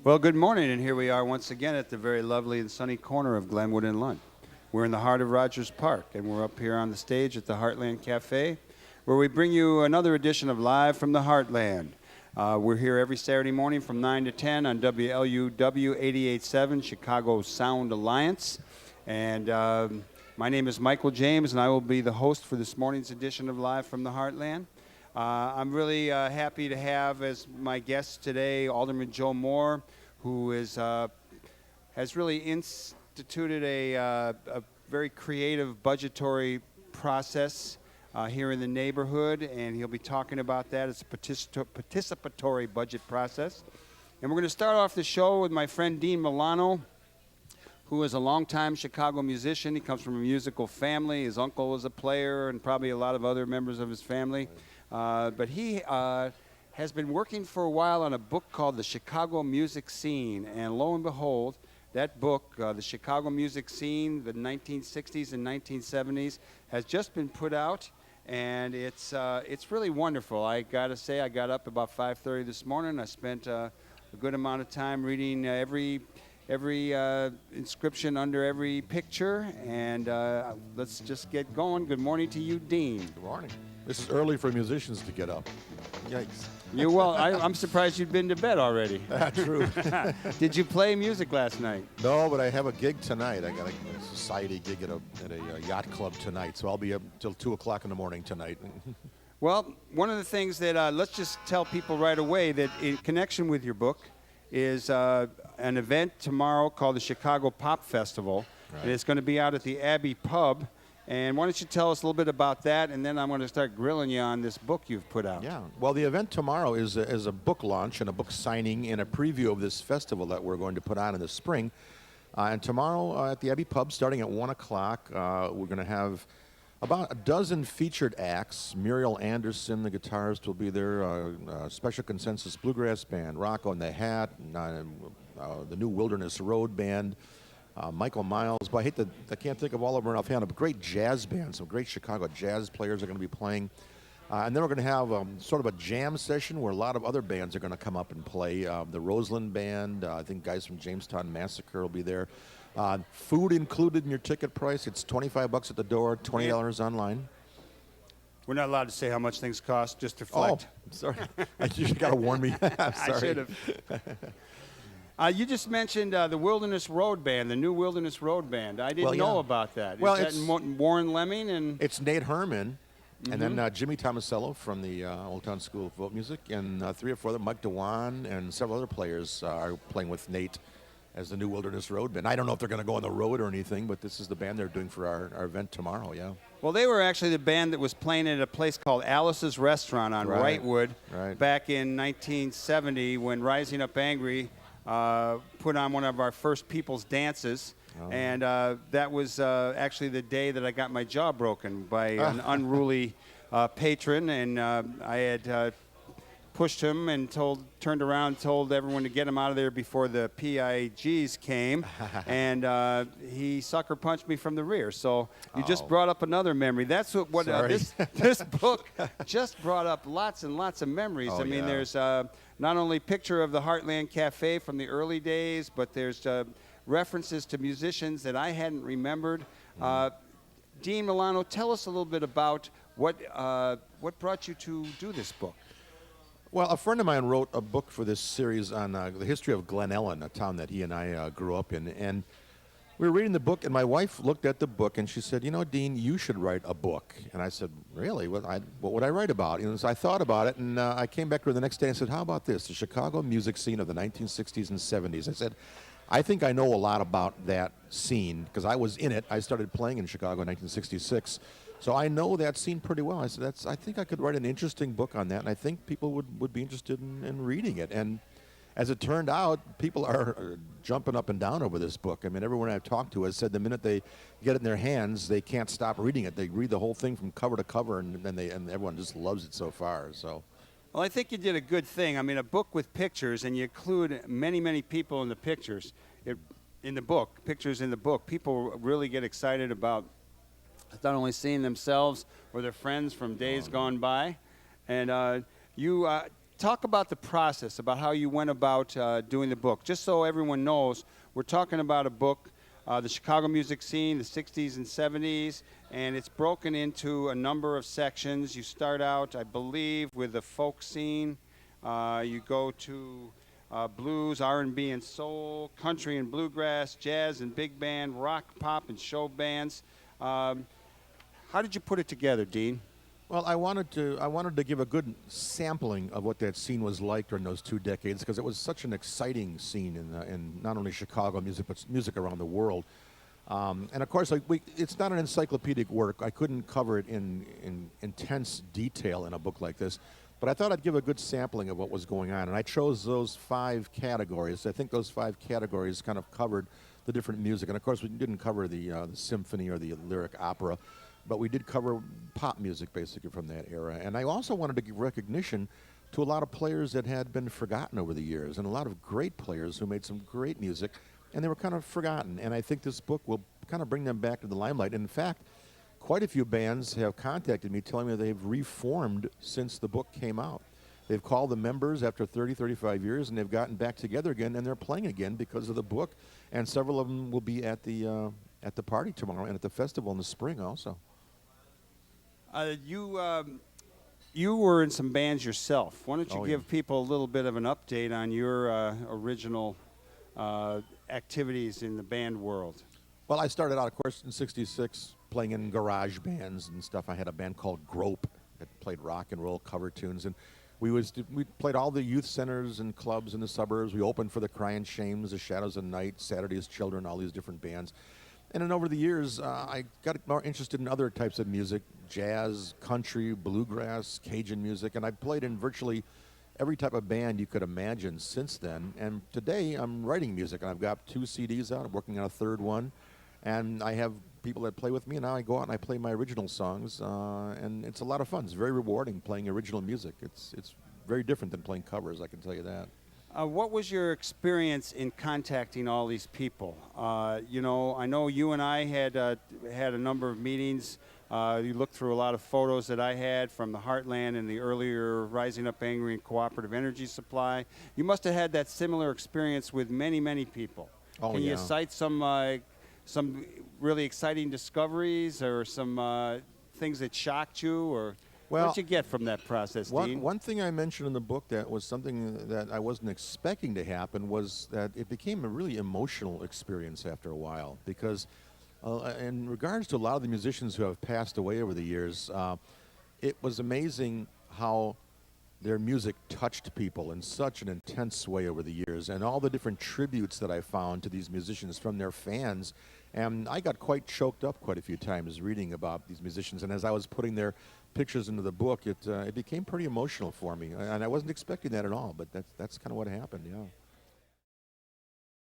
Well, good morning, and here we are once again at the very lovely and sunny corner of Glenwood and Lund. We're in the heart of Rogers Park, and we're up here on the stage at the Heartland Cafe, where we bring you another edition of Live from the Heartland. We're here every Saturday morning from 9 to 10 on WLUW 88.7, Chicago Sound Alliance. And my name is Michael James, and I will be the host for this morning's edition of Live from the Heartland. I'm really happy to have as my guest today Alderman Joe Moore, who has really instituted a very creative budgetary process here in the neighborhood, and he'll be talking about that as a participatory budget process. And we're going to start off the show with my friend Dean Milano, who is a longtime Chicago musician. He comes from a musical family. His uncle was a player, and probably a lot of other members of his family. But he has been working for a while on a book called The Chicago Music Scene. And lo and behold, that book, The Chicago Music Scene, the 1960s and 1970s, has just been put out. And it's really wonderful. I got to say, I got up about 5:30 this morning. I spent a good amount of time reading every inscription under every picture. And let's just get going. Good morning to you, Dean. Good morning. This is early for musicians to get up. Yikes. I'm surprised you'd been to bed already. True. Did you play music last night? No, but I have a gig tonight. I got a society gig at a yacht club tonight, so I'll be up till 2 o'clock in the morning tonight. Well, one of the things that, let's just tell people right away that in connection with your book is an event tomorrow called the Chicago Pop Festival. Right. And it's going to be out at the Abbey Pub. And why don't you tell us a little bit about that, and then I'm going to start grilling you on this book you've put out. Yeah. Well, the event tomorrow is a book launch and a book signing and a preview of this festival that we're going to put on in the spring. And tomorrow at the Abbey Pub, starting at 1 o'clock, we're going to have about a dozen featured acts. Muriel Anderson, the guitarist, will be there. Special Consensus Bluegrass Band, Rocco and the Hat, the new Wilderness Road Band. Michael Miles, but I can't think of all of them offhand. A great jazz band, some great Chicago jazz players are going to be playing. And then we're going to have sort of a jam session where a lot of other bands are going to come up and play. The Roseland Band, I think guys from Jamestown Massacre will be there. Food included in your ticket price. It's $25 at the door, $20 online. We're not allowed to say how much things cost, just to reflect. Oh, sorry. You got to warn me. Sorry. I should have. You just mentioned the Wilderness Road Band, the new Wilderness Road Band. I didn't know about that. Well, is that Warren Lemming? And it's Nate Herman, and then Jimmy Tomasello from the Old Town School of Folk Music, and 3 or 4 of them, Mike DeWan, and several other players are playing with Nate as the new Wilderness Road Band. I don't know if they're going to go on the road or anything, but this is the band they're doing for our event tomorrow, yeah. Well, they were actually the band that was playing at a place called Alice's Restaurant on Wrightwood back in 1970 when Rising Up Angry put on one of our first People's Dances, and that was actually the day that I got my jaw broken by an unruly patron, and I had pushed him and turned around and told everyone to get him out of there before the PIGs came, and he sucker punched me from the rear. So you just brought up another memory. That's what this book just brought up lots and lots of memories. I mean, there's not only a picture of the Heartland Cafe from the early days, but there's references to musicians that I hadn't remembered. Dean Milano, tell us a little bit about what brought you to do this book. Well, a friend of mine wrote a book for this series on the history of Glen Ellen, a town that he and I grew up in. And we were reading the book, and my wife looked at the book, and she said, Dean, you should write a book. And I said, really? What would I write about? So I thought about it, and I came back to her the next day and said, how about this, the Chicago music scene of the 1960s and 70s? I said, I think I know a lot about that scene, because I was in it. I started playing in Chicago in 1966. So I know that scene pretty well. I said, I think I could write an interesting book on that, and I think people would be interested in reading it. And as it turned out, people are jumping up and down over this book. I mean, everyone I've talked to has said the minute they get it in their hands, they can't stop reading it. They read the whole thing from cover to cover, and everyone just loves it so far. So, well, I think you did a good thing. I mean, a book with pictures, and you include many, many people in the pictures. Pictures in the book. People really get excited about not only seeing themselves or their friends from days gone by. And you talk about the process, about how you went about doing the book. Just so everyone knows, we're talking about a book, the Chicago music scene, the 60s and 70s, and it's broken into a number of sections. You start out, I believe, with the folk scene. You go to blues, R&B and soul, country and bluegrass, jazz and big band, rock, pop, and show bands. How did you put it together, Dean? Well, I wanted to give a good sampling of what that scene was like during those 2 decades because it was such an exciting scene in not only Chicago music but music around the world. And of course, it's not an encyclopedic work. I couldn't cover it in intense detail in a book like this, but I thought I'd give a good sampling of what was going on. And I chose those 5 categories. I think those 5 categories kind of covered the different music. And of course, we didn't cover the symphony or the lyric opera. But we did cover pop music, basically, from that era. And I also wanted to give recognition to a lot of players that had been forgotten over the years, and a lot of great players who made some great music, and they were kind of forgotten. And I think this book will kind of bring them back to the limelight. In fact, quite a few bands have contacted me telling me they've reformed since the book came out. They've called the members after 30, 35 years, and they've gotten back together again, and they're playing again because of the book. And several of them will be at the party tomorrow and at the festival in the spring also. You were in some bands yourself. Why don't you Oh, give yeah. people a little bit of an update on your original activities in the band world? Well, I started out, of course, in '66 playing in garage bands and stuff. I had a band called Grope that played rock and roll cover tunes, and we played all the youth centers and clubs in the suburbs. We opened for the Crying Shames, the Shadows of Night, Saturday's Children, all these different bands. And then over the years, I got more interested in other types of music, jazz, country, bluegrass, Cajun music, and I've played in virtually every type of band you could imagine since then. And today, I'm writing music, and I've got 2 CDs out. I'm working on a 3rd one, and I have people that play with me, and now I go out and I play my original songs, and it's a lot of fun. It's very rewarding playing original music. It's very different than playing covers, I can tell you that. What was your experience in contacting all these people? You know, I know you and I had a number of meetings. You looked through a lot of photos that I had from the Heartland and the earlier Rising Up Angry and Cooperative Energy Supply. You must have had that similar experience with many, many people. Oh, Can yeah. you cite some really exciting discoveries or some things that shocked you, or Well, what did you get from that process, Dean? One thing I mentioned in the book that was something that I wasn't expecting to happen was that it became a really emotional experience after a while because in regards to a lot of the musicians who have passed away over the years, it was amazing how their music touched people in such an intense way over the years, and all the different tributes that I found to these musicians from their fans. And I got quite choked up quite a few times reading about these musicians, and as I was putting their pictures into the book, it became pretty emotional for me, and I wasn't expecting that at all, but that's kind of what happened, yeah.